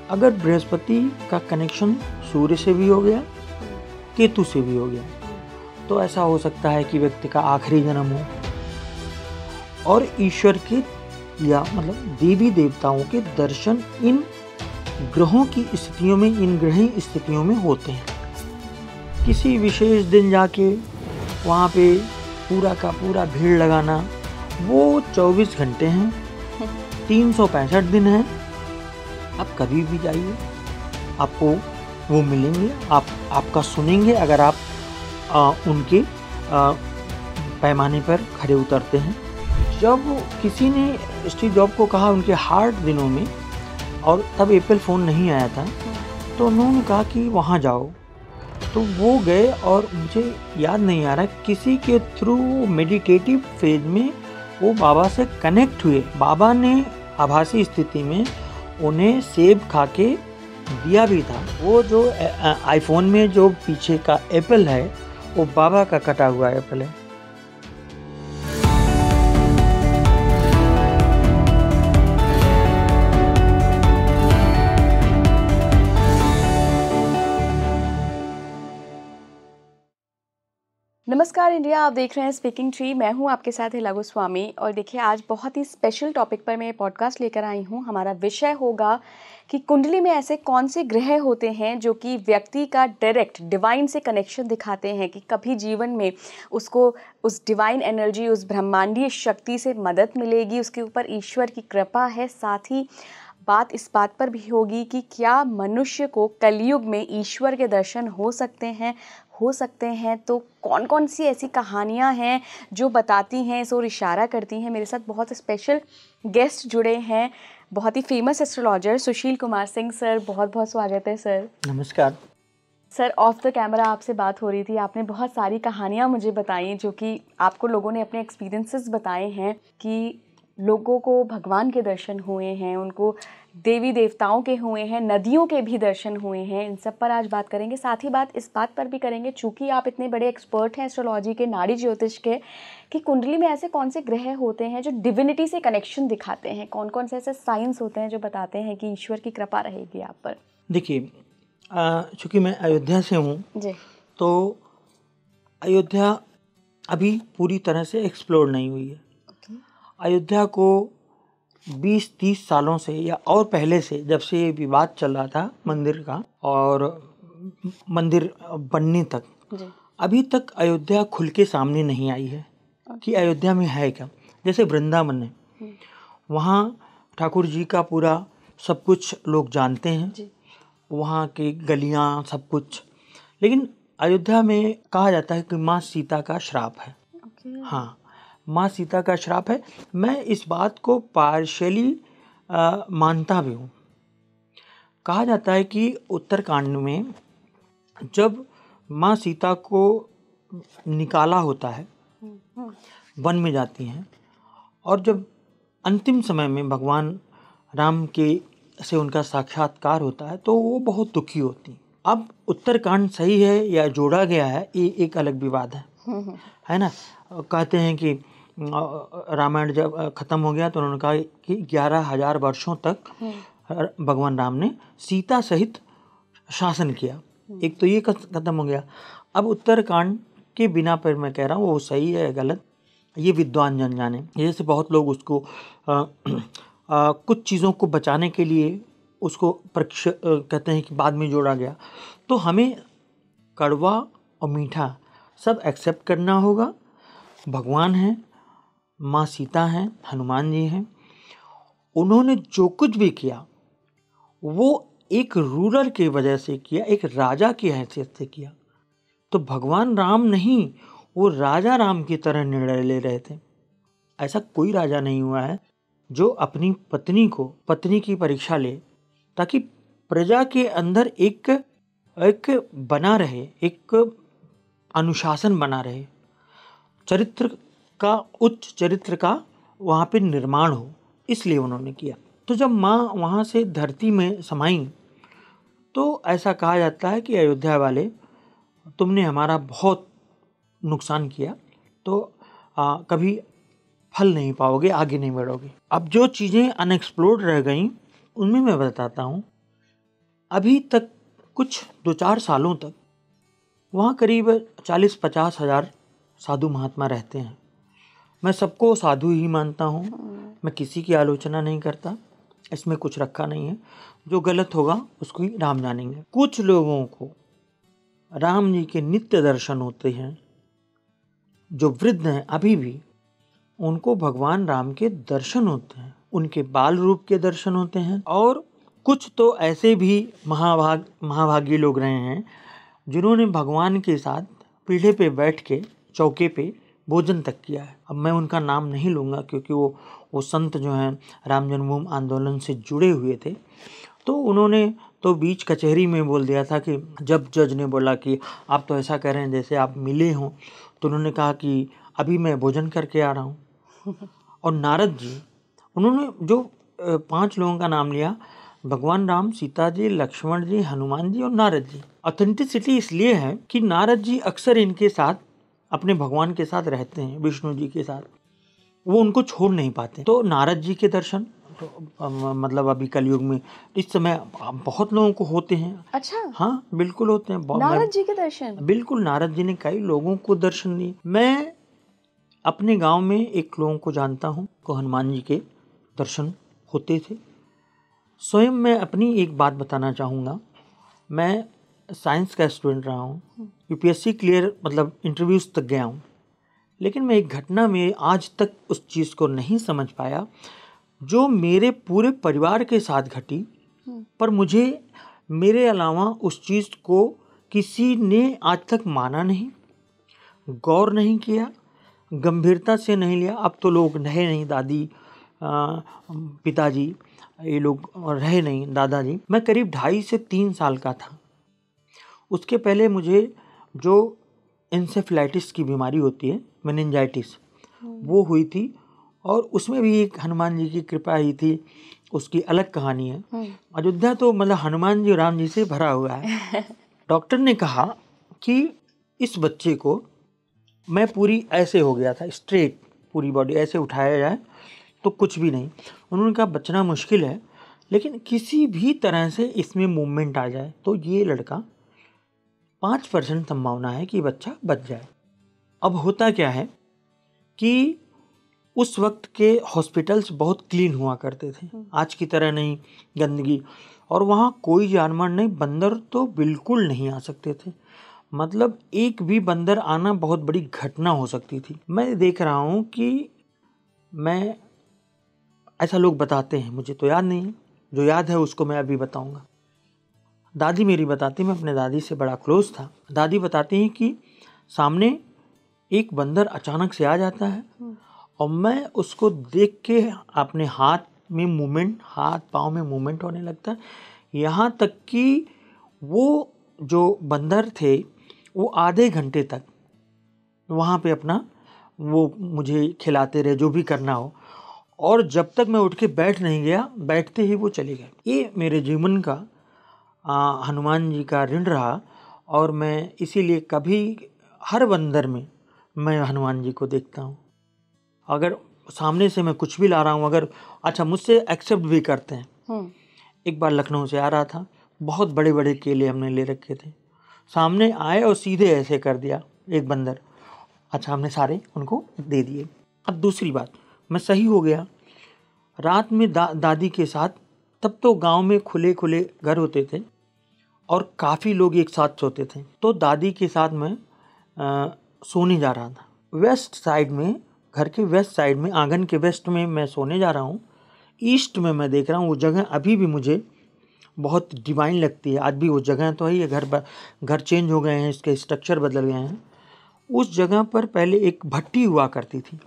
अगर बृहस्पति का कनेक्शन सूर्य से भी हो गया, केतु से भी हो गया, तो ऐसा हो सकता है कि व्यक्ति का आखिरी जन्म हो और ईश्वर के या मतलब देवी देवताओं के दर्शन इन ग्रहों की स्थितियों में, इन ग्रही स्थितियों में होते हैं। किसी विशेष दिन जाके वहाँ पे पूरा का पूरा भीड़ लगाना, वो 24 घंटे हैं, 365 दिन हैं। आप कभी भी जाइए, आपको वो मिलेंगे, आपका सुनेंगे अगर आप उनके पैमाने पर खड़े उतरते हैं। जब किसी ने स्टीव जॉब को कहा उनके हार्ड दिनों में, और तब एप्पल फ़ोन नहीं आया था, तो उन्होंने कहा कि वहाँ जाओ, तो वो गए और मुझे याद नहीं आ रहा किसी के थ्रू मेडिटेटिव फेज में वो बाबा से कनेक्ट हुए। बाबा ने आभासी स्थिति में उन्हें सेब खा के दिया भी था। वो जो आईफोन में जो पीछे का एप्पल है वो बाबा का कटा हुआ एप्पल है। नमस्कार इंडिया, आप देख रहे हैं स्पीकिंग ट्री। मैं हूं आपके साथ हिला गोस्वामी। और देखिए, आज बहुत ही स्पेशल टॉपिक पर मैं पॉडकास्ट लेकर आई हूं। हमारा विषय होगा कि कुंडली में ऐसे कौन से ग्रह होते हैं जो कि व्यक्ति का डायरेक्ट डिवाइन से कनेक्शन दिखाते हैं कि कभी जीवन में उसको उस डिवाइन एनर्जी, उस ब्रह्मांडीय शक्ति से मदद मिलेगी, उसके ऊपर ईश्वर की कृपा है। साथ ही बात इस बात पर भी होगी कि क्या मनुष्य को कलयुग में ईश्वर के दर्शन हो सकते हैं। तो कौन कौन सी ऐसी कहानियां हैं जो बताती हैं, इस ओर इशारा करती हैं। मेरे साथ बहुत स्पेशल गेस्ट जुड़े हैं, बहुत ही famous astrologer Sushil Kumar Singh sir. बहुत बहुत स्वागत है सर। नमस्कार सर। ऑफ द कैमरा आपसे बात हो रही थी, आपने बहुत सारी कहानियां मुझे बताई जो कि आपको लोगों ने अपने एक्सपीरियंसेस बताए हैं कि लोगों को भगवान के दर्शन हुए हैं, उनको देवी देवताओं के हुए हैं, नदियों के भी दर्शन हुए हैं। इन सब पर आज बात करेंगे। साथ ही बात इस बात पर भी करेंगे, चूंकि आप इतने बड़े एक्सपर्ट हैं एस्ट्रोलॉजी के, नाड़ी ज्योतिष के, कि कुंडली में ऐसे कौन से ग्रह होते हैं जो डिविनिटी से कनेक्शन दिखाते हैं, कौन कौन से ऐसे साइंस होते हैं जो बताते हैं कि ईश्वर की कृपा रहेगी आप पर। देखिए, चूँकि मैं अयोध्या से हूँ जी, तो अयोध्या अभी पूरी तरह से एक्सप्लोर नहीं हुई है। अयोध्या को 20-30 सालों से या और पहले से, जब से ये विवाद चल रहा था मंदिर का और मंदिर बनने तक, अभी तक अयोध्या खुल के सामने नहीं आई है कि अयोध्या में है क्या। जैसे वृंदावन है, वहाँ ठाकुर जी का पूरा सब कुछ लोग जानते हैं, वहाँ की गलियाँ सब कुछ। लेकिन अयोध्या में कहा जाता है कि माँ सीता का श्राप है। हाँ, माँ सीता का श्राप है। मैं इस बात को पार्शियली मानता भी हूँ। कहा जाता है कि उत्तरकांड में जब माँ सीता को निकाला होता है, वन में जाती हैं, और जब अंतिम समय में भगवान राम के से उनका साक्षात्कार होता है तो वो बहुत दुखी होती। अब उत्तरकांड सही है या जोड़ा गया है, ये एक अलग विवाद है ना। कहते हैं कि रामायण जब ख़त्म हो गया तो उन्होंने कहा कि 11,000 वर्षों तक भगवान राम ने सीता सहित शासन किया। एक तो ये ख़त्म हो गया। अब उत्तरकांड के बिना पर मैं कह रहा हूँ वो सही है या गलत, ये विद्वान जन जाने। जैसे बहुत लोग उसको कुछ चीज़ों को बचाने के लिए उसको कहते हैं कि बाद में जोड़ा गया। तो हमें कड़वा और मीठा सब एक्सेप्ट करना होगा। भगवान हैं, माँ सीता हैं, हनुमान जी हैं, उन्होंने जो कुछ भी किया वो एक रूलर की वजह से किया, एक राजा की हैसियत से किया। तो भगवान राम नहीं, वो राजा राम की तरह निर्णय ले रहे थे। ऐसा कोई राजा नहीं हुआ है जो अपनी पत्नी की परीक्षा ले, ताकि प्रजा के अंदर एक बना रहे, एक अनुशासन बना रहे, उच्च चरित्र का वहाँ पे निर्माण हो, इसलिए उन्होंने किया। तो जब माँ वहाँ से धरती में समाई तो ऐसा कहा जाता है कि अयोध्या वाले, तुमने हमारा बहुत नुकसान किया, तो कभी फल नहीं पाओगे, आगे नहीं बढ़ोगे। अब जो चीज़ें अनएक्सप्लोर्ड रह गई उनमें मैं बताता हूँ अभी तक कुछ 2-4 सालों तक वहाँ करीब 40-50 हज़ार साधु महात्मा रहते हैं। मैं सबको साधु ही मानता हूँ, मैं किसी की आलोचना नहीं करता, इसमें कुछ रखा नहीं है। जो गलत होगा उसको ही राम जानेंगे। कुछ लोगों को राम जी के नित्य दर्शन होते हैं, जो वृद्ध हैं अभी भी, उनको भगवान राम के दर्शन होते हैं, उनके बाल रूप के दर्शन होते हैं। और कुछ तो ऐसे भी महाभागी लोग रहे हैं जिन्होंने भगवान के साथ पीढ़े पे बैठ के चौके पे भोजन तक किया है। अब मैं उनका नाम नहीं लूँगा क्योंकि वो संत जो हैं राम जन्मभूमि आंदोलन से जुड़े हुए थे। तो उन्होंने तो बीच कचहरी में बोल दिया था कि जब जज ने बोला कि आप तो ऐसा कह रहे हैं जैसे आप मिले हों, तो उन्होंने कहा कि अभी मैं भोजन करके आ रहा हूँ। और नारद जी, उन्होंने जो 5 लोगों का नाम लिया, भगवान राम, सीता जी, लक्ष्मण जी, हनुमान जी और नारद जी। ऑथेंटिसिटी इसलिए है कि नारद जी अक्सर इनके साथ, अपने भगवान के साथ रहते हैं, विष्णु जी के साथ, वो उनको छोड़ नहीं पाते। तो नारद जी के दर्शन तो मतलब अभी कलयुग में इस समय बहुत लोगों को होते हैं। अच्छा, हाँ बिल्कुल होते हैं। नारद जी के दर्शन? बिल्कुल, नारद जी ने कई लोगों को दर्शन दिए। मैं अपने गांव में एक लोगों को जानता हूँ को हनुमान जी के दर्शन होते थे। स्वयं मैं अपनी एक बात बताना चाहूँगा। मैं साइंस का स्टूडेंट रहा हूँ, यूपीएससी क्लियर मतलब इंटरव्यूज तक गया हूँ, लेकिन मैं एक घटना में आज तक उस चीज़ को नहीं समझ पाया जो मेरे पूरे परिवार के साथ घटी, पर मुझे मेरे अलावा उस चीज़ को किसी ने आज तक माना नहीं, गौर नहीं किया, गंभीरता से नहीं लिया। अब तो लोग रहे नहीं, दादी पिताजी ये लोग रहे नहीं, दादाजी। मैं करीब 2.5 से 3 साल का था। उसके पहले मुझे जो इंसेफ्लाइटिस की बीमारी होती है, मेनिंजाइटिस, वो हुई थी, और उसमें भी एक हनुमान जी की कृपा ही थी। उसकी अलग कहानी है। अयोध्या तो मतलब हनुमान जी राम जी से भरा हुआ है। डॉक्टर ने कहा कि इस बच्चे को, मैं पूरी ऐसे हो गया था, स्ट्रेट पूरी बॉडी ऐसे उठाया जाए तो कुछ भी नहीं। उन्होंने कहा बचना मुश्किल है, लेकिन किसी भी तरह से इसमें मूवमेंट आ जाए तो ये लड़का 5% संभावना है कि बच्चा बच जाए। अब होता क्या है कि उस वक्त के हॉस्पिटल्स बहुत क्लीन हुआ करते थे, आज की तरह नहीं गंदगी, और वहाँ कोई जानवर नहीं, बंदर तो बिल्कुल नहीं आ सकते थे। मतलब एक भी बंदर आना बहुत बड़ी घटना हो सकती थी। मैं देख रहा हूँ कि मैं, ऐसा लोग बताते हैं, मुझे तो याद नहीं है, जो याद है उसको मैं अभी बताऊंगा। दादी मेरी बताती, मैं अपने दादी से बड़ा क्लोज था। दादी बताती हैं कि सामने एक बंदर अचानक से आ जाता है और मैं उसको देख के अपने हाथ में मूवमेंट, हाथ पाँव में मूवमेंट होने लगता है, यहाँ तक कि वो जो बंदर थे वो आधे घंटे तक वहाँ पे अपना वो मुझे खिलाते रहे, जो भी करना हो, और जब तक मैं उठ के बैठ नहीं गया, बैठते ही वो चले गए। ये मेरे जीवन का हनुमान जी का ऋण रहा, और मैं इसीलिए कभी हर बंदर में मैं हनुमान जी को देखता हूँ। अगर सामने से मैं कुछ भी ला रहा हूँ, अगर अच्छा मुझसे एक्सेप्ट भी करते हैं। एक बार लखनऊ से आ रहा था, बहुत बड़े बड़े केले हमने ले रखे थे, सामने आए और सीधे ऐसे कर दिया एक बंदर, अच्छा हमने सारे उनको दे दिए। अब दूसरी बात, मैं सही हो गया। रात में दादी के साथ, तब तो गांव में खुले खुले घर होते थे और काफ़ी लोग एक साथ सोते थे, तो दादी के साथ मैं सोने जा रहा था। वेस्ट साइड में, घर के वेस्ट साइड में, आंगन के वेस्ट में मैं सोने जा रहा हूँ। ईस्ट में मैं देख रहा हूँ वो जगह अभी भी मुझे बहुत डिवाइन लगती है। आज भी वो जगह तो है, ये घर चेंज हो गए हैं, इसके स्ट्रक्चर बदल गए हैं। उस जगह पर पहले एक भट्टी हुआ करती थी।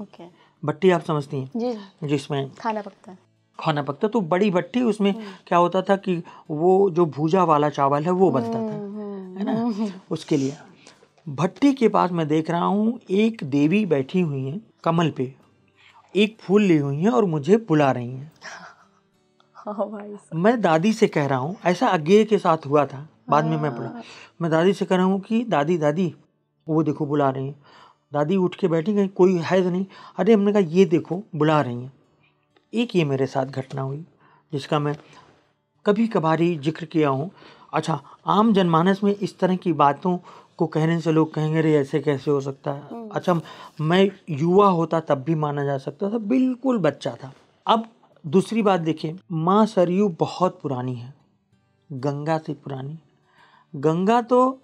भट्टी आप समझती हैं जी, जिसमें खाना पकता, तो बड़ी भट्टी, उसमें क्या होता था कि वो जो भूजा वाला चावल है वो बनता था, है ना, उसके लिए। भट्टी के पास मैं देख रहा हूँ एक देवी बैठी हुई है कमल पे, एक फूल ली हुई है और मुझे बुला रही हैं। मैं दादी से कह रहा हूँ, ऐसा अज्ञेय के साथ हुआ था, बाद में मैं दादी से कह रहा हूँ कि दादी दादी वो देखो बुला रही हैं। दादी उठ के बैठी, कहीं कोई है तो नहीं। अरे हमने कहा ये देखो बुला रही हैं। एक ये मेरे साथ घटना हुई जिसका मैं कभी कभारी जिक्र किया हूँ। अच्छा, आम जनमानस में इस तरह की बातों को कहने से लोग कहेंगे अरे ऐसे कैसे हो सकता है। अच्छा, मैं युवा होता तब भी माना जा सकता था, बिल्कुल बच्चा था। अब दूसरी बात देखिए, माँ सरयू बहुत पुरानी है, गंगा से पुरानी। गंगा तो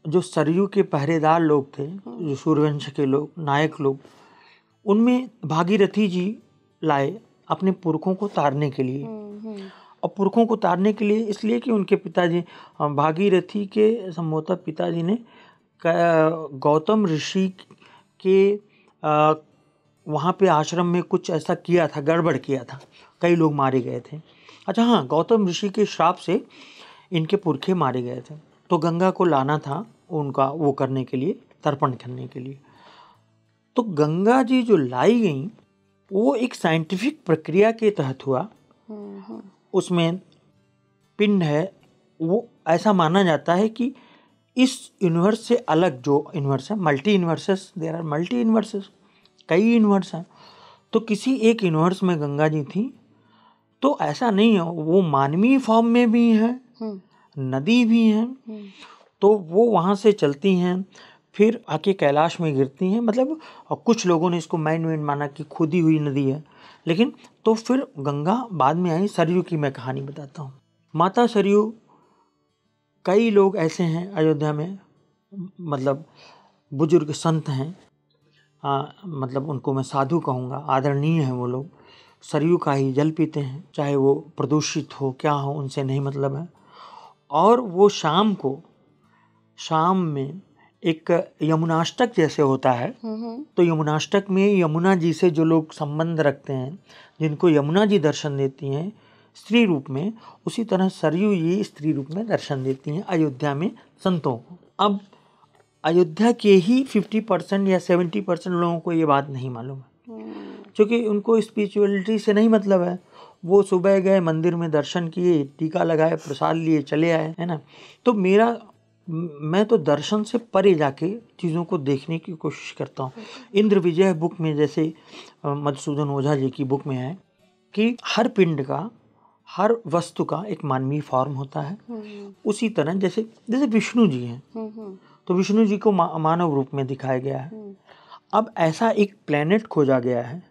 जो सरयू के पहरेदार लोग थे, जो सूर्यवंश के लोग, नायक लोग, उनमें भागीरथी जी लाए अपने पुरखों को तारने के लिए। और पुरखों को तारने के लिए इसलिए कि उनके पिताजी, भागीरथी के संभवतः पिताजी ने गौतम ऋषि के वहाँ पे आश्रम में कुछ ऐसा किया था, गड़बड़ किया था, कई लोग मारे गए थे। अच्छा हाँ, गौतम ऋषि के श्राप से इनके पुरखे मारे गए थे, तो गंगा को लाना था उनका वो करने के लिए, तर्पण करने के लिए। तो गंगा जी जो लाई गई वो एक साइंटिफिक प्रक्रिया के तहत हुआ। उसमें पिंड है, वो ऐसा माना जाता है कि इस यूनिवर्स से अलग जो यूनिवर्स है, multi universes, there are multi universes, कई यूनिवर्स हैं, तो किसी एक यूनिवर्स में गंगा जी थी। तो ऐसा नहीं है, वो मानवीय फॉर्म में भी है, नदी भी है, तो वो वहाँ से चलती हैं, फिर आके कैलाश में गिरती हैं। मतलब कुछ लोगों ने इसको मैन मेड माना कि खुदी हुई नदी है, लेकिन तो फिर गंगा बाद में आई। सरयू की मैं कहानी बताता हूँ। माता सरयू, कई लोग ऐसे हैं अयोध्या में, मतलब बुजुर्ग संत हैं, मतलब उनको मैं साधु कहूँगा, आदरणीय हैं वो लोग, सरयू का ही जल पीते हैं, चाहे वो प्रदूषित हो क्या हो, उनसे नहीं मतलब है। और वो शाम में एक यमुनाष्टक जैसे होता है, तो यमुनाष्टक में यमुना जी से जो लोग संबंध रखते हैं, जिनको यमुना जी दर्शन देती हैं स्त्री रूप में, उसी तरह सरयू ये स्त्री रूप में दर्शन देती हैं अयोध्या में संतों को। अब अयोध्या के ही 50% या 70% लोगों को ये बात नहीं मालूम है, क्योंकि उनको स्पिरिचुअलिटी से नहीं मतलब है। वो सुबह गए मंदिर में, दर्शन किए, टीका लगाए, प्रसाद लिए, चले आए, है ना। तो मैं तो दर्शन से परे जाके चीज़ों को देखने की कोशिश करता हूँ। इंद्र विजय बुक में, जैसे मधुसूदन ओझा जी की बुक में है कि हर पिंड का, हर वस्तु का एक मानवीय फॉर्म होता है। उसी तरह जैसे विष्णु जी हैं, तो विष्णु जी को मानव रूप में दिखाया गया है। अब ऐसा एक प्लेनेट खोजा गया है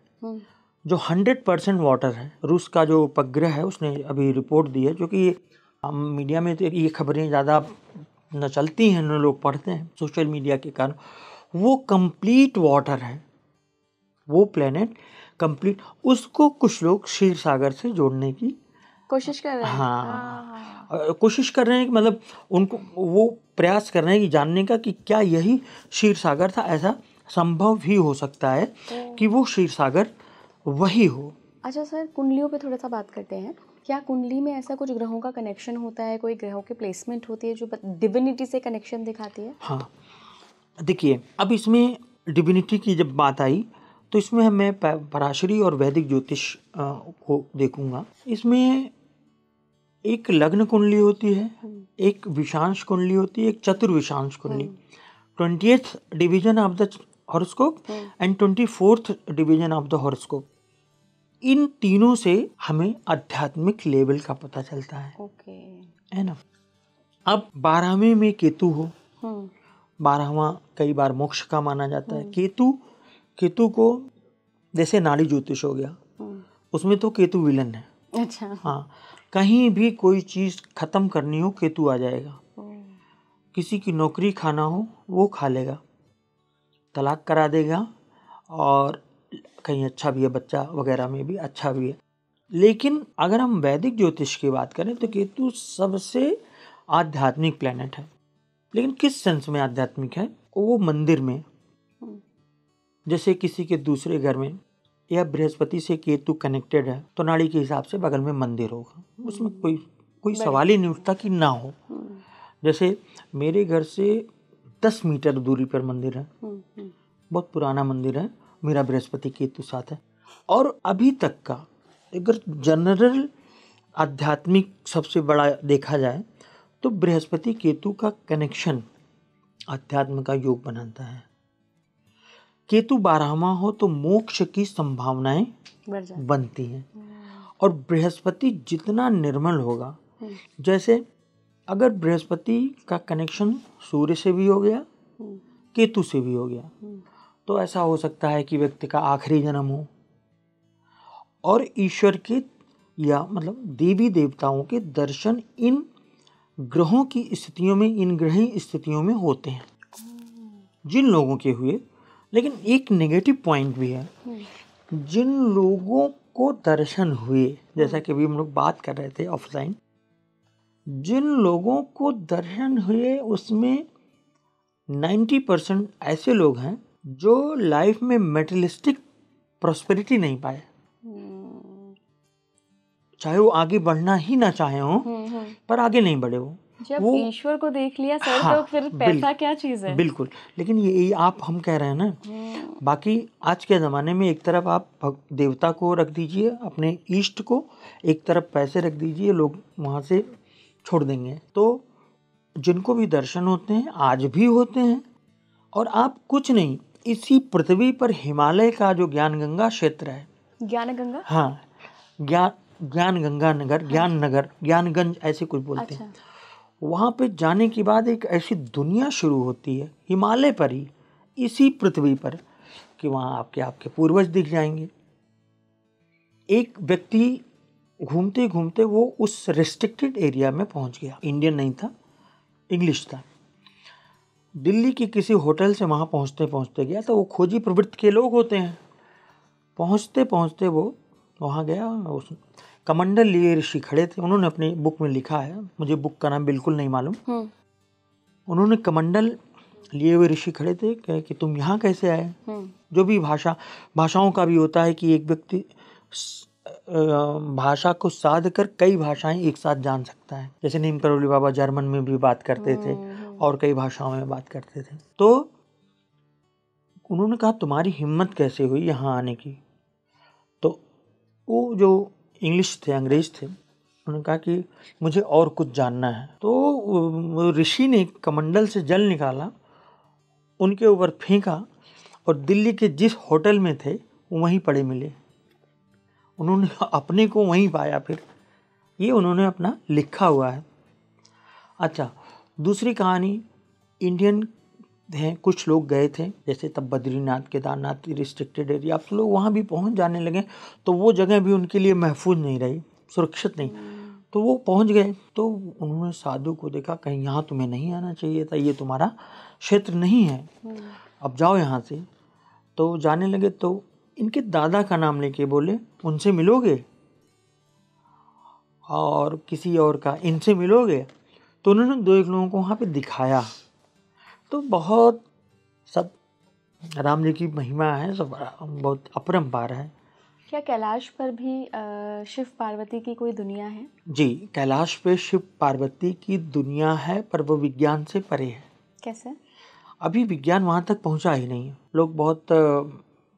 जो 100% वाटर है। रूस का जो उपग्रह है उसने अभी रिपोर्ट दी है, क्योंकि मीडिया में तो ये खबरें ज़्यादा न चलती हैं, न लोग पढ़ते हैं सोशल मीडिया के कारण। वो कंप्लीट वाटर है, वो प्लेनेट कंप्लीट। उसको कुछ लोग क्षीर सागर से जोड़ने की कोशिश कर रहे हैं। हाँ, कोशिश कर रहे हैं कि मतलब उनको वो प्रयास कर रहे हैं कि जानने का कि क्या यही क्षीर सागर था। ऐसा संभव भी हो सकता है कि वो क्षीर सागर वही हो। अच्छा सर, कुंडलियों पे थोड़ा सा बात करते हैं। क्या कुंडली में ऐसा कुछ ग्रहों का कनेक्शन होता है, कोई ग्रहों की प्लेसमेंट होती है जो डिविनिटी से कनेक्शन दिखाती है? हाँ, देखिए, अब इसमें डिविनिटी की जब बात आई तो इसमें मैं पराशरी और वैदिक ज्योतिष को देखूंगा। इसमें एक लग्न कुंडली होती है, एक विषांश कुंडली होती है, एक चतुर्विषांश कुंडली, 20th division of the horoscope and 24th division of the horoscope. इन तीनों से हमें आध्यात्मिक लेवल का पता चलता है, है ना। अब 12वें में केतु हो, 12वां कई बार मोक्ष का माना जाता है। केतु को जैसे नाड़ी ज्योतिष हो गया, उसमें तो केतु विलन है। अच्छा। हाँ, कहीं भी कोई चीज़ खत्म करनी हो, केतु आ जाएगा। किसी की नौकरी खाना हो, वो खा लेगा, तलाक करा देगा, और कहीं अच्छा भी है, बच्चा वगैरह में भी अच्छा भी है। लेकिन अगर हम वैदिक ज्योतिष की बात करें तो केतु सबसे आध्यात्मिक प्लेनेट है। लेकिन किस सेंस में आध्यात्मिक है? वो मंदिर में, जैसे किसी के दूसरे घर में या बृहस्पति से केतु कनेक्टेड है तो नाड़ी के हिसाब से बगल में मंदिर होगा, उसमें कोई सवाल ही नहीं उठता कि ना हो। जैसे मेरे घर से 10 मीटर दूरी पर मंदिर है, बहुत पुराना मंदिर है, मेरा बृहस्पति केतु साथ है। और अभी तक का अगर जनरल आध्यात्मिक सबसे बड़ा देखा जाए तो बृहस्पति केतु का कनेक्शन अध्यात्म का योग बनाता है। केतु 12वां हो तो मोक्ष की संभावनाएं बनती हैं, और बृहस्पति जितना निर्मल होगा, जैसे अगर बृहस्पति का कनेक्शन सूर्य से भी हो गया, केतु से भी हो गया, तो ऐसा हो सकता है कि व्यक्ति का आखिरी जन्म हो और ईश्वर के या मतलब देवी देवताओं के दर्शन इन ग्रहों की स्थितियों में, इन ग्रही स्थितियों में होते हैं जिन लोगों के हुए। लेकिन एक नेगेटिव पॉइंट भी है, जिन लोगों को दर्शन हुए, जैसा कि अभी हम लोग बात कर रहे थे ऑफलाइन, जिन लोगों को दर्शन हुए उसमें 90% ऐसे लोग हैं जो लाइफ में मेटेरियलिस्टिक प्रॉस्पेरिटी नहीं पाए, चाहे वो आगे बढ़ना ही ना चाहे हो, पर आगे नहीं बढ़े वो। जब ईश्वर को देख लिया सर, हाँ, तो फिर पैसा क्या चीज़ है। बिल्कुल, लेकिन ये आप हम कह रहे हैं ना, बाकी आज के ज़माने में एक तरफ आप देवता को रख दीजिए, अपने ईष्ट को, एक तरफ पैसे रख दीजिए, लोग वहाँ से छोड़ देंगे। तो जिनको भी दर्शन होते हैं, आज भी होते हैं, और आप कुछ नहीं, इसी पृथ्वी पर हिमालय का जो ज्ञान गंगा क्षेत्र है, ज्ञान गंगा, हाँ, ज्ञान गंगा नगर, ज्ञान नगर, ज्ञानगंज ऐसे कुछ बोलते हैं। वहाँ पे जाने के बाद एक ऐसी दुनिया शुरू होती है हिमालय पर ही, इसी पृथ्वी पर, कि वहाँ आपके पूर्वज दिख जाएंगे। एक व्यक्ति घूमते घूमते वो उस रिस्ट्रिक्टेड एरिया में पहुँच गया, इंडियन नहीं था, इंग्लिश था, दिल्ली के किसी होटल से वहाँ पहुँचते पहुँचते गया। तो वो खोजी प्रवृत्ति के लोग होते हैं, पहुँचते पहुँचते वो वहाँ गया, उस कमंडल लिए ऋषि खड़े थे, उन्होंने अपनी बुक में लिखा है, मुझे बुक का नाम बिल्कुल नहीं मालूम, उन्होंने कमंडल लिए हुए ऋषि खड़े थे कि तुम यहाँ कैसे आए। जो भी भाषाओं का भी होता है कि एक व्यक्ति भाषा को साध कर कई भाषाएं एक साथ जान सकता है, जैसे नीम करोली बाबा जर्मन में भी बात करते थे और कई भाषाओं में बात करते थे। तो उन्होंने कहा तुम्हारी हिम्मत कैसे हुई यहाँ आने की। तो वो जो इंग्लिश थे, अंग्रेज थे, उन्होंने कहा कि मुझे और कुछ जानना है। तो ऋषि ने कमंडल से जल निकाला, उनके ऊपर फेंका, और दिल्ली के जिस होटल में थे वो वहीं पड़े मिले। उन्होंने अपने को वहीं पाया। फिर ये उन्होंने अपना लिखा हुआ है। अच्छा, दूसरी कहानी, इंडियन हैं, कुछ लोग गए थे, जैसे तब बद्रीनाथ, केदारनाथ रिस्ट्रिक्टेड एरिया, आप लोग वहाँ भी पहुँच जाने लगे, तो वो जगह भी उनके लिए महफूज नहीं रही, सुरक्षित नहीं। तो वो पहुँच गए, तो उन्होंने साधु को देखा, कहीं यहाँ तुम्हें नहीं आना चाहिए था, ये तुम्हारा क्षेत्र नहीं है, अब जाओ यहाँ से। तो जाने लगे, तो इनके दादा का नाम लेके बोले उनसे मिलोगे, और किसी और का इनसे मिलोगे। तो उन्होंने दो एक लोगों को वहाँ पे दिखाया। तो बहुत सब राम जी की महिमा है, सब बहुत अपरंपार है। क्या कैलाश पर भी शिव पार्वती की कोई दुनिया है? जी, कैलाश पे शिव पार्वती की दुनिया है, पर वो विज्ञान से परे है। कैसे? अभी विज्ञान वहाँ तक पहुँचा ही नहीं है। लोग बहुत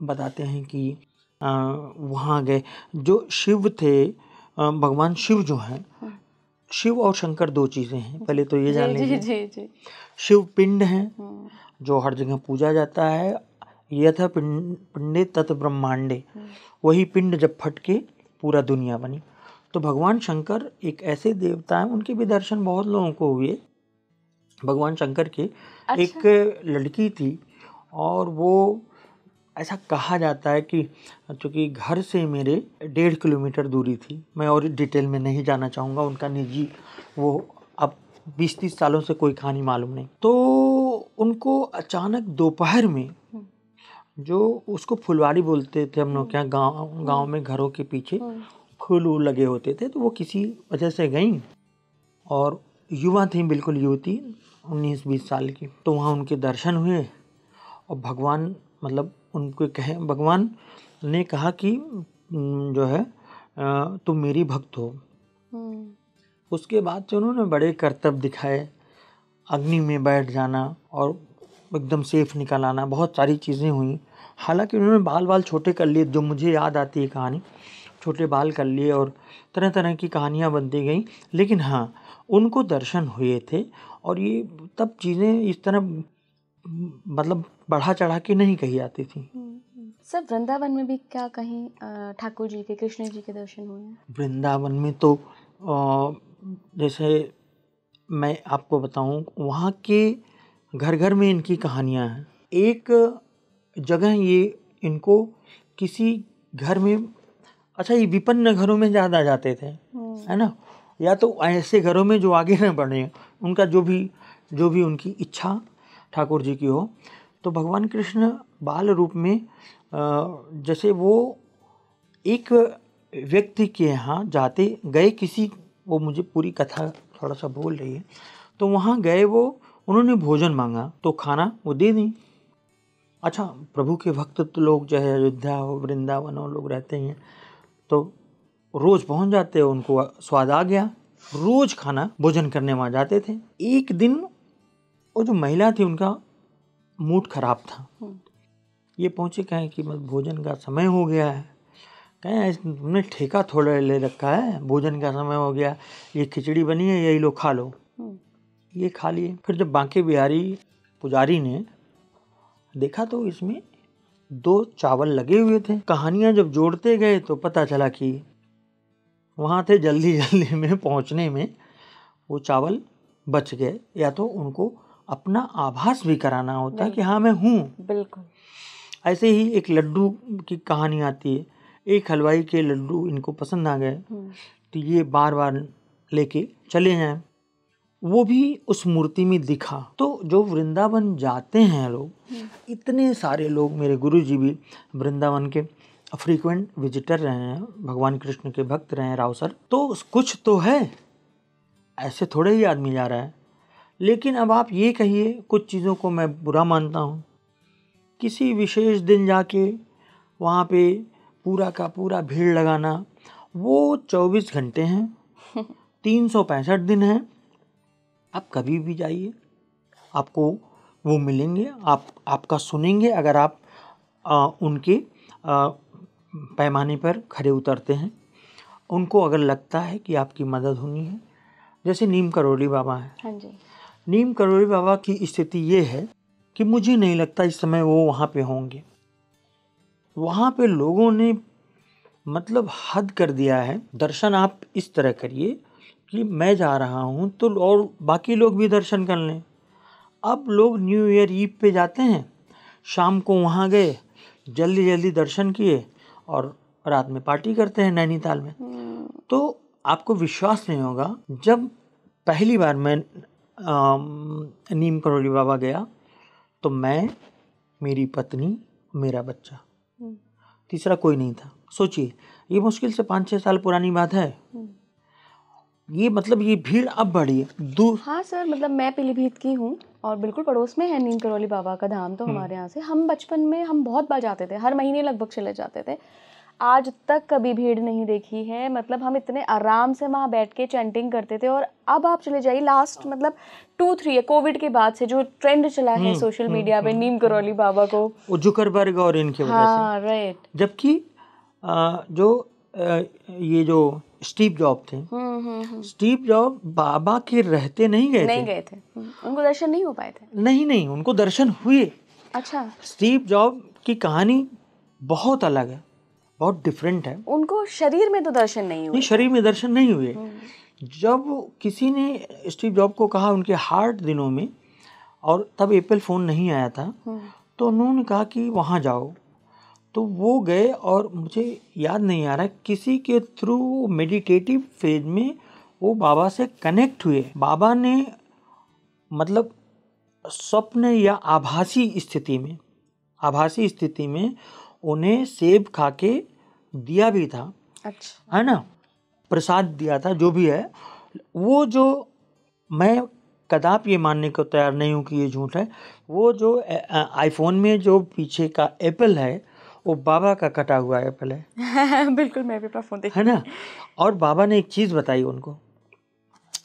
बताते हैं कि वहाँ गए, जो शिव थे, भगवान शिव जो हैं, शिव और शंकर दो चीज़ें हैं, पहले तो ये जान लीजिए। शिव पिंड हैं जो हर जगह पूजा जाता है, यथा पिंडे तत् ब्रह्मांडे, वही पिंड जब फटके पूरा दुनिया बनी। तो भगवान शंकर एक ऐसे देवता हैं, उनके भी दर्शन बहुत लोगों को हुए। भगवान शंकर के एक लड़की थी, और वो ऐसा कहा जाता है कि चूँकि घर से मेरे 1.5 किलोमीटर दूरी थी, मैं और डिटेल में नहीं जाना चाहूँगा, उनका निजी वो अब 20-30 सालों से कोई कहानी मालूम नहीं। तो उनको अचानक दोपहर में, जो उसको फुलवारी बोलते थे हम लोग क्या, गाँव में घरों के पीछे फूल लगे होते थे, तो वो किसी वजह से गई, और युवा थी, बिल्कुल युवती, 19-20 साल की। तो वहाँ उनके दर्शन हुए, और भगवान मतलब उनको कहे, भगवान ने कहा कि जो है तुम मेरी भक्त हो। उसके बाद से उन्होंने बड़े करतब दिखाए, अग्नि में बैठ जाना और एकदम सेफ निकल आना, बहुत सारी चीज़ें हुई। हालांकि उन्होंने बाल छोटे कर लिए, जो मुझे याद आती है कहानी, छोटे बाल कर लिए, और तरह तरह की कहानियाँ बनती गई। लेकिन हाँ, उनको दर्शन हुए थे, और ये तब चीज़ें इस तरह मतलब बढ़ा चढ़ा के नहीं कही जाती थी। सर वृंदावन में भी क्या कहीं ठाकुर जी के, कृष्ण जी के दर्शन हुए हैं? वृंदावन में तो जैसे मैं आपको बताऊं, वहाँ के घर घर में इनकी कहानियाँ हैं। एक जगह ये इनको किसी घर में, अच्छा ये विपन्न घरों में ज़्यादा जाते थे, है ना, या तो ऐसे घरों में जो आगे न बढ़े, उनका जो भी उनकी इच्छा ठाकुर जी की हो। तो भगवान कृष्ण बाल रूप में जैसे वो एक व्यक्ति के यहाँ जाते गए, किसी, वो मुझे पूरी कथा थोड़ा सा बोल रही है, तो वहाँ गए वो, उन्होंने भोजन मांगा तो खाना वो दे दी। अच्छा, प्रभु के भक्त तो लोग जो है अयोध्या हो, वृंदावन हो, लोग रहते हैं, तो रोज़ पहुँच जाते, उनको स्वाद आ गया, रोज़ खाना भोजन करने वहाँ जाते थे। एक दिन वो जो महिला थी उनका मूड खराब था, ये पहुँचे, कहें कि बस भोजन का समय हो गया है। कहें तुमने ठेका थोड़ा ले रखा है, भोजन का समय हो गया, ये खिचड़ी बनी है, यही लो खा लो। ये खा लिए। फिर जब बांके बिहारी पुजारी ने देखा तो इसमें 2 चावल लगे हुए थे। कहानियाँ जब जोड़ते गए तो पता चला कि वहाँ थे, जल्दी जल्दी में पहुँचने में वो चावल बच गए, या तो उनको अपना आभास भी कराना होता है कि हाँ मैं हूँ। बिल्कुल। ऐसे ही एक लड्डू की कहानी आती है, एक हलवाई के लड्डू इनको पसंद आ गए तो ये बार बार लेके चले जाएं, वो भी उस मूर्ति में दिखा। तो जो वृंदावन जाते हैं लोग, इतने सारे लोग, मेरे गुरुजी भी वृंदावन के फ्रीक्वेंट विजिटर रहे हैं, भगवान कृष्ण के भक्त रहे हैं राव सर, तो कुछ तो है, ऐसे थोड़े ही आदमी जा रहा है। लेकिन अब आप ये कहिए, कुछ चीज़ों को मैं बुरा मानता हूँ, किसी विशेष दिन जाके वहाँ पे पूरा का पूरा भीड़ लगाना, वो 24 घंटे हैं, 365 दिन हैं, आप कभी भी जाइए, आपको वो मिलेंगे, आपका सुनेंगे, अगर आप उनके पैमाने पर खड़े उतरते हैं, उनको अगर लगता है कि आपकी मदद होनी है। जैसे नीम करोली बाबा है। हाँ जी। नीम करोली बाबा की स्थिति ये है कि मुझे नहीं लगता इस समय वो वहाँ पे होंगे। वहाँ पे लोगों ने मतलब हद कर दिया है। दर्शन आप इस तरह करिए कि मैं जा रहा हूँ तो और बाकी लोग भी दर्शन कर लें। अब लोग न्यू ईयर ईव पे जाते हैं, शाम को वहाँ गए, जल्दी जल्दी दर्शन किए और रात में पार्टी करते हैं नैनीताल में। तो आपको विश्वास नहीं होगा, जब पहली बार मैं नीम करोली बाबा गया तो मैं, मेरी पत्नी, मेरा बच्चा, तीसरा कोई नहीं था। सोचिए, ये मुश्किल से 5-6 साल पुरानी बात है। ये मतलब ये भीड़ अब बढ़ी है। हाँ सर, मतलब मैं पीलीभीत की हूँ और बिल्कुल पड़ोस में है नीम करोली बाबा का धाम। तो हमारे यहाँ से हम बचपन में हम बहुत बार जाते थे, हर महीने लगभग चले जाते थे। आज तक कभी भीड़ नहीं देखी है। मतलब हम इतने आराम से वहाँ बैठ के चैंटिंग करते थे। और अब आप चले जाइए, लास्ट मतलब 2-3 है कोविड के बाद से जो ट्रेंड चला है सोशल मीडिया पे नीम करोली बाबा को, वो जुकरबर्ग और इनके वजह से। हाँ राइट। जबकि ये जो स्टीव जॉब थे, स्टीव जॉब बाबा के रहते नहीं गए थे। उनको दर्शन नहीं हो पाए थे। नहीं, उनको दर्शन हुए। अच्छा। स्टीव जॉब की कहानी बहुत अलग है, बहुत डिफरेंट है। उनको शरीर में तो दर्शन नहीं हुए। नहीं, शरीर में दर्शन नहीं हुए। जब किसी ने स्टीव जॉब को कहा उनके हार्ट दिनों में, और तब एप्पल फ़ोन नहीं आया था, तो उन्होंने कहा कि वहाँ जाओ, तो वो गए। और मुझे याद नहीं आ रहा किसी के थ्रू मेडिटेटिव फेज में वो बाबा से कनेक्ट हुए। बाबा ने मतलब स्वप्न या आभासी स्थिति में उन्हें सेब खा के दिया भी था। अच्छा। है ना, प्रसाद दिया था, जो भी है वो। जो मैं कदाप ये मानने को तैयार नहीं हूँ कि ये झूठ है, वो जो आईफोन में जो पीछे का एप्पल है वो बाबा का कटा हुआ एप्पल है। बिल्कुल, मैं भी अपना फोन देखी है ना। और बाबा ने एक चीज़ बताई उनको,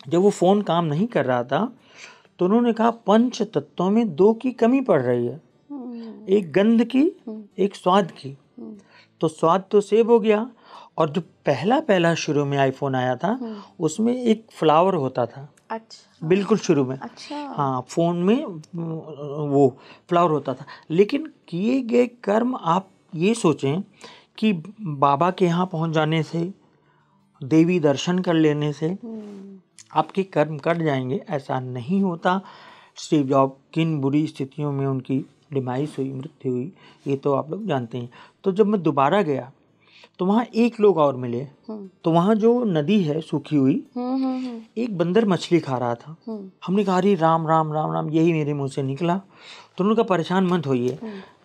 जब वो फ़ोन काम नहीं कर रहा था तो उन्होंने कहा 5 तत्वों में 2 की कमी पड़ रही है, एक गंध की, एक स्वाद की। तो स्वाद तो सेव हो गया, और जो पहला शुरू में आईफोन आया था उसमें एक फ्लावर होता था। अच्छा। बिल्कुल शुरू में। अच्छा। हाँ, फ़ोन में वो फ्लावर होता था। लेकिन किए गए कर्म आप ये सोचें कि बाबा के यहाँ पहुँच जाने से, देवी दर्शन कर लेने से आपके कर्म कट जाएंगे, ऐसा नहीं होता। स्टीव जॉब किन बुरी स्थितियों में उनकी डिमाइस हुई, मृत्यु हुई, ये तो आप लोग जानते हैं। तो जब मैं दोबारा गया तो वहाँ एक लोग और मिले। तो वहाँ जो नदी है सूखी हुई, एक बंदर मछली खा रहा था। हमने कहा अरे राम राम राम राम, यही मेरे मुंह से निकला। तो उन्होंने कहा परेशान मत होइए,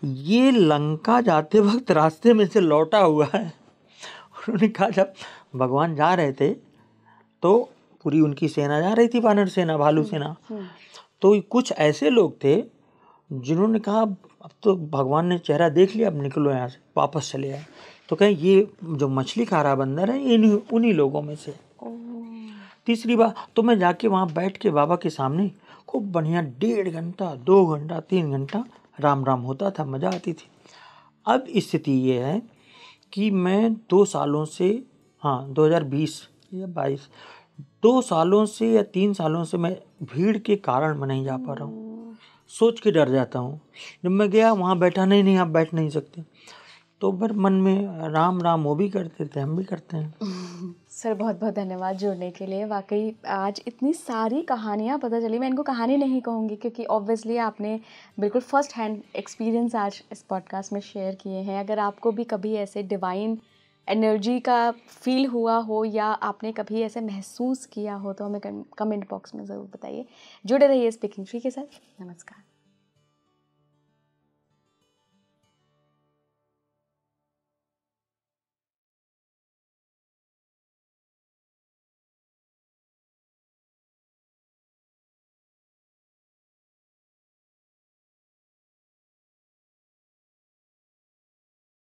ये लंका जाते वक्त रास्ते में से लौटा हुआ है। उन्होंने कहा जब भगवान जा रहे थे तो पूरी उनकी सेना जा रही थी, वानर सेना, भालू सेना। तो कुछ ऐसे लोग थे जिन्होंने कहा अब तो भगवान ने चेहरा देख लिया, अब निकलो यहाँ से, वापस चले आए। तो कहें ये जो मछली खा रहा बंदर है, ये उन्हीं लोगों में से। तीसरी बार तो मैं जाके वहाँ बैठ के बाबा के सामने खूब बढ़िया 1.5 घंटा, 2 घंटा, 3 घंटा राम राम होता था, मज़ा आती थी। अब स्थिति ये है कि मैं 2 सालों से, हाँ 2020 या 22, 2 सालों से या 3 सालों से मैं भीड़ के कारण मैं नहीं जा पा रहा हूँ। सोच के डर जाता हूँ। जब मैं गया वहाँ बैठा, नहीं आप बैठ नहीं सकते। तो फिर मन में राम राम वो भी करते थे, हम भी करते हैं। सर बहुत बहुत धन्यवाद जुड़ने के लिए। वाकई आज इतनी सारी कहानियाँ पता चली। मैं इनको कहानी नहीं कहूँगी क्योंकि ऑब्वियसली आपने बिल्कुल फर्स्ट हैंड एक्सपीरियंस आज इस पॉडकास्ट में शेयर किए हैं। अगर आपको भी कभी ऐसे डिवाइन एनर्जी का फील हुआ हो या आपने कभी ऐसे महसूस किया हो तो हमें कमेंट बॉक्स में ज़रूर बताइए। जुड़े रहिए स्पीकिंग ट्री के साथ। नमस्कार।